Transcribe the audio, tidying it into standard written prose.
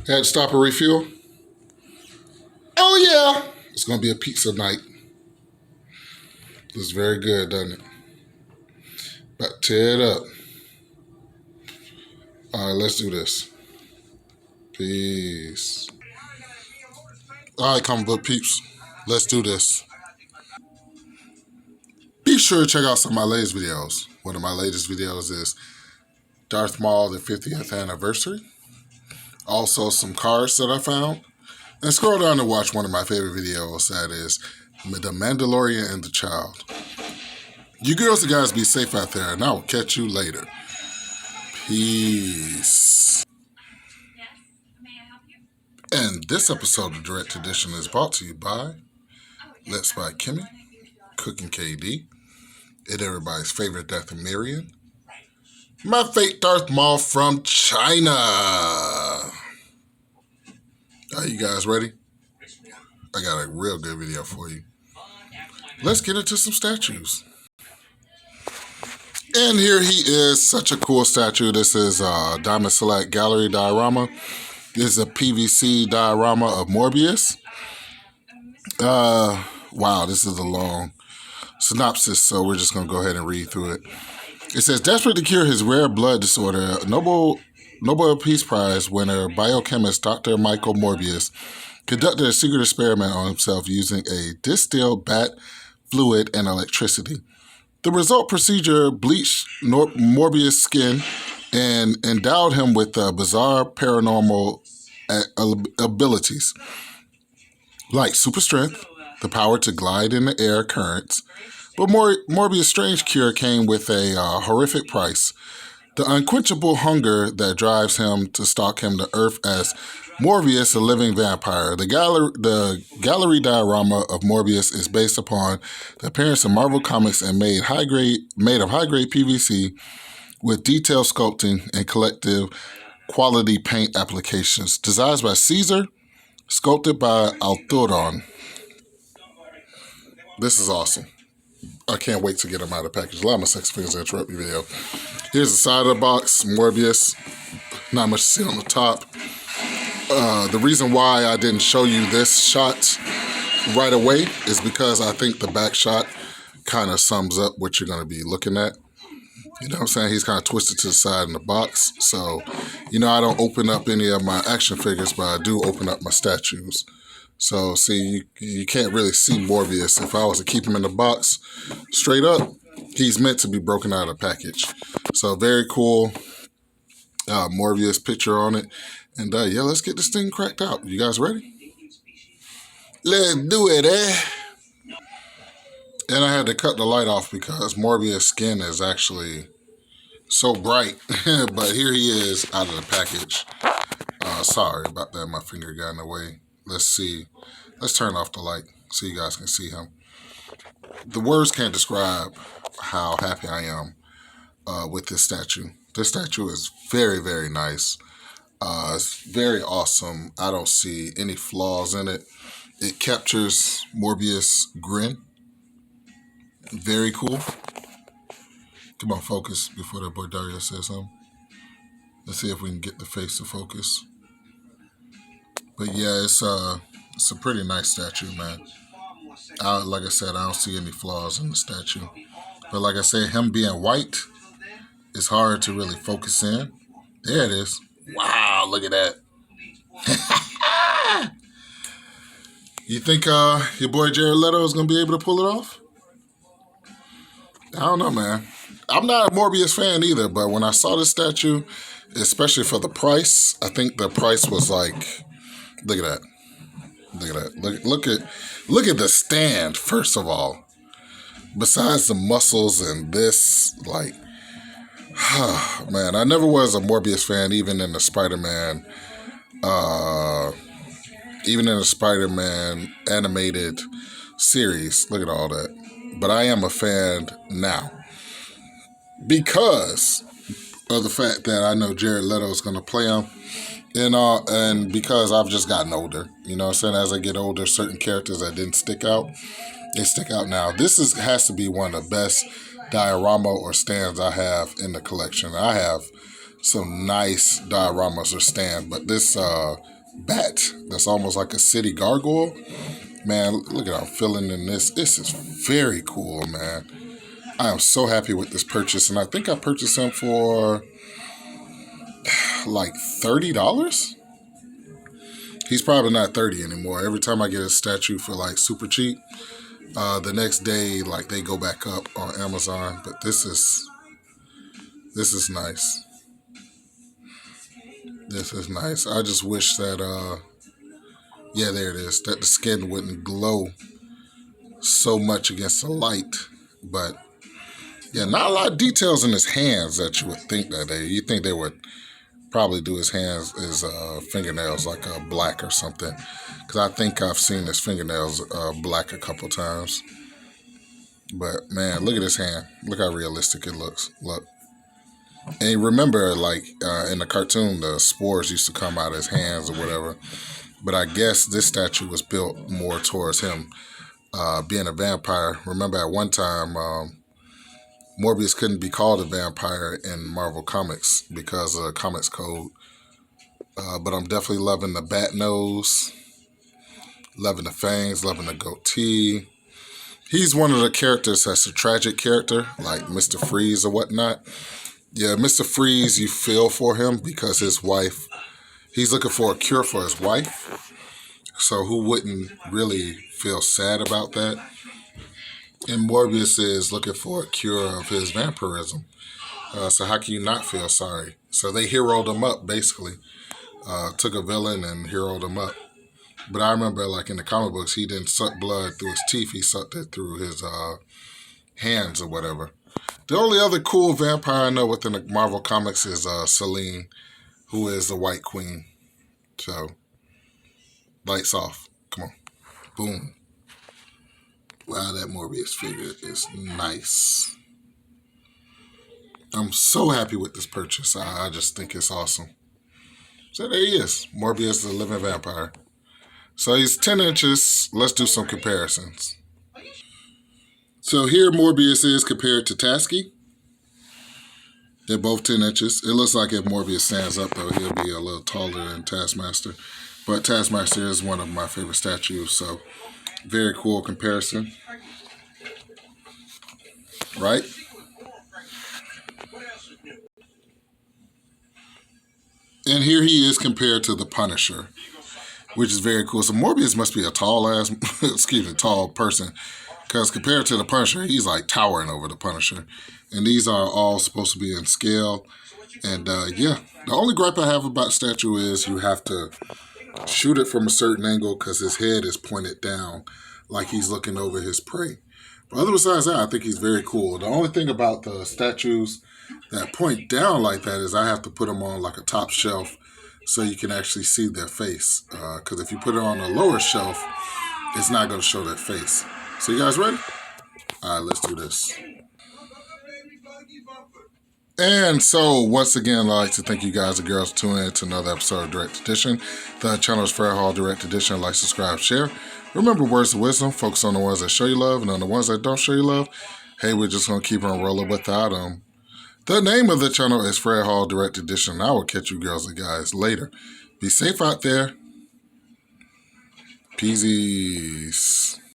Had to stop and refuel. Oh yeah, it's gonna be a pizza night. It's very good, doesn't it? About to tear it up. All right, let's do this. Peace. All right, comic book peeps, let's do this. Be sure to check out some of my latest videos. One of my latest videos is Darth Maul, the 50th anniversary. Also, some cards that I found. And scroll down and watch one of my favorite videos, that is The Mandalorian and the Child. You girls and guys be safe out there, and I will catch you later. Peace. And this episode of Direct Edition is brought to you by Let's Buy Kimmy, Cooking KD, and everybody's favorite Death of Miriam, my fake Darth Maul from China. Are you guys ready? I got a real good video for you. Let's get into some statues. And here he is, such a cool statue. This is Diamond Select Gallery diorama. This is a PVC diorama of Morbius. Wow, this is a long synopsis, so we're just going to go ahead and read through it. It says, desperate to cure his rare blood disorder, Nobel Peace Prize winner biochemist Dr. Michael Morbius conducted a secret experiment on himself using a distilled bat fluid and electricity. The result procedure bleached Morbius' skin and endowed him with bizarre paranormal abilities, like super strength, the power to glide in the air currents. But Morbius' strange cure came with a horrific price: the unquenchable hunger that drives him to stalk him to Earth as Morbius, a living vampire. The gallery diorama of Morbius is based upon the appearance of Marvel Comics and made of high-grade PVC with detailed sculpting and collective quality paint applications. Designed by Caesar, sculpted by Althuron. This is awesome. I can't wait to get them out of the package. A lot of my sex figures interrupt your video. Here's the side of the box, Morbius. Not much to see on the top. The reason why I didn't show you this shot right away is because I think the back shot kind of sums up what you're going to be looking at. You know what I'm saying? He's kind of twisted to the side in the box. So, I don't open up any of my action figures, but I do open up my statues. So, see, you can't really see Morbius. If I was to keep him in the box straight up, he's meant to be broken out of the package. So, very cool Morbius picture on it. And yeah, let's get this thing cracked out. You guys ready? Let's do it, eh? And I had to cut the light off because Morbius' skin is actually so bright. But here he is out of the package. Sorry about that. My finger got in the way. Let's see. Let's turn off the light so you guys can see him. The words can't describe how happy I am with this statue. This statue is very, very nice. It's very awesome. I don't see any flaws in it. It captures Morbius' grin. Very cool. Come on, focus before that boy Dario says something. Let's see if we can get the face to focus. But yeah, it's a pretty nice statue, man. Like I said, I don't see any flaws in the statue. But like I said, him being white, it's hard to really focus in. There it is. Wow, look at that. You think your boy Jared Leto is going to be able to pull it off? I don't know, man. I'm not a Morbius fan either, but when I saw this statue, especially for the price, I think the price was like, look at that. Look at that. Look at the stand, first of all. Besides the muscles and this, like, man, I never was a Morbius fan, even in the Spider-Man animated series. Look at all that. But I am a fan now because of the fact that I know Jared Leto is going to play him, and because I've just gotten older. You know what I'm saying? As I get older, certain characters that didn't stick out, they stick out now. This has to be one of the best diorama or stands I have in the collection. I have some nice dioramas or stand. But this bat that's almost like a city gargoyle, man, look at how I'm feeling in this. This is very cool, man. I am so happy with this purchase, and I think I purchased him for like $30. He's probably not 30 anymore. Every time I get a statue for like super cheap, the next day like they go back up on Amazon. But this is nice. This is nice. I just wish that yeah, there it is, that the skin wouldn't glow so much against the light. But yeah, not a lot of details in his hands that you would think that you think they would probably do his hands, his fingernails like black or something. Because I think I've seen his fingernails black a couple times. But man, look at his hand. Look how realistic it looks. Look. And remember, like in the cartoon, the spores used to come out of his hands or whatever. But I guess this statue was built more towards him being a vampire. Remember at one time, Morbius couldn't be called a vampire in Marvel Comics because of Comics Code. But I'm definitely loving the bat nose, loving the fangs, loving the goatee. He's one of the characters that's a tragic character, like Mr. Freeze or whatnot. Yeah, Mr. Freeze, you feel for him because his wife, he's looking for a cure for his wife. So who wouldn't really feel sad about that? And Morbius is looking for a cure of his vampirism. So how can you not feel sorry? So they heroed him up, basically. Took a villain and heroed him up. But I remember, like, in the comic books, he didn't suck blood through his teeth. He sucked it through his hands or whatever. The only other cool vampire I know within the Marvel Comics is Selene, who is the White Queen. So, lights off. Come on. Boom. Wow, that Morbius figure is nice. I'm so happy with this purchase. I just think it's awesome. So there he is. Morbius the living vampire. So he's 10 inches. Let's do some comparisons. So here Morbius is compared to Tasky. They're both 10 inches. It looks like if Morbius stands up, though, he'll be a little taller than Taskmaster. But Taskmaster is one of my favorite statues, so very cool comparison. Right? And here he is compared to the Punisher, which is very cool. So Morbius must be a tall person, because compared to the Punisher, he's like towering over the Punisher. And these are all supposed to be in scale. And yeah, the only gripe I have about the statue is you have to shoot it from a certain angle because his head is pointed down like he's looking over his prey. But other besides that, I think he's very cool. The only thing about the statues that point down like that is I have to put them on like a top shelf so you can actually see their face. Because if you put it on a lower shelf, it's not going to show their face. So you guys ready? All right, let's do this. And so, once again, I'd like to thank you guys and girls for tuning in to another episode of Direct Edition. The channel is Fred Hall Direct Edition. Like, subscribe, share. Remember words of wisdom. Focus on the ones that show you love, and on the ones that don't show you love, hey, we're just going to keep on rolling without them. The name of the channel is Fred Hall Direct Edition. I will catch you girls and guys later. Be safe out there. Peace.